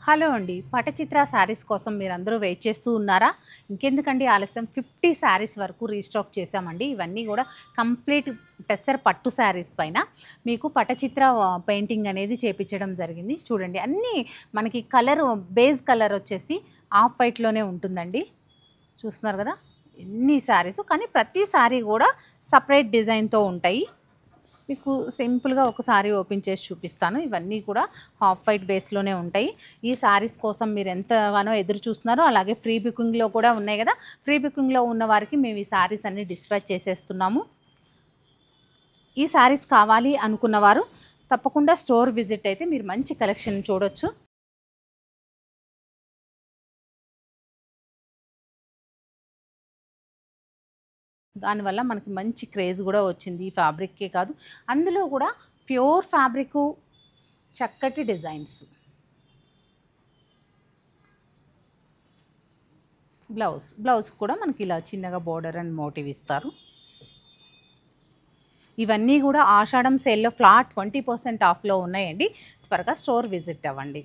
Hello అండి. పటచిత్ర శారీస్ కోసం మీరందరూ వెయిట్ చేస్తూ ఉన్నారా? ఇంకెందుకండి ఆలస్యం, 50 శారీస్ వరకు రీస్టాక్ చేశామండి. ఇవన్నీ కూడా కంప్లీట్ టెస్సర్ పట్టు శారీస్ పైన మీకు పటచిత్ర పెయింటింగ్ అనేది చేపించడం జరిగింది. చూడండి, అన్నీ మనకి కలర్ బేస్ కలర్ వచ్చేసి ఆఫ్ వైట్లోనే ఉంటుందండి. చూస్తున్నారు కదా ఎన్ని శారీస్, కానీ ప్రతి శారీ కూడా సపరేట్ డిజైన్తో ఉంటాయి. మీకు సింపుల్గా ఒక సారీ ఓపెన్ చేసి చూపిస్తాను. ఇవన్నీ కూడా హాఫ్ వైట్ బేస్లోనే ఉంటాయి. ఈ శారీస్ కోసం మీరు ఎంతగానో ఎదురు చూస్తున్నారో, అలాగే ఫ్రీ బుకింగ్లో కూడా ఉన్నాయి కదా. ఫ్రీ బుకింగ్లో ఉన్న వారికి మేము ఈ శారీస్ అన్ని డిస్పాచ్ చేసేస్తున్నాము. ఈ శారీస్ కావాలి అనుకున్నవారు తప్పకుండా స్టోర్ విజిట్ అయితే మీరు మంచి కలెక్షన్ చూడొచ్చు. దానివల్ల మనకి మంచి క్రేజ్ కూడా వచ్చింది. ఈ ఫ్యాబ్రిక్కే కాదు, అందులో కూడా ప్యూర్ ఫ్యాబ్రిక్, చక్కటి డిజైన్స్. బ్లౌజ్ కూడా మనకి ఇలా చిన్నగా బోర్డర్ అండ్ మోటివ్ ఇస్తారు. ఇవన్నీ కూడా ఆషాఢం సేల్లో ఫ్లాట్ 20% ఆఫ్లో ఉన్నాయండి. త్వరగా స్టోర్ విజిట్ అవ్వండి.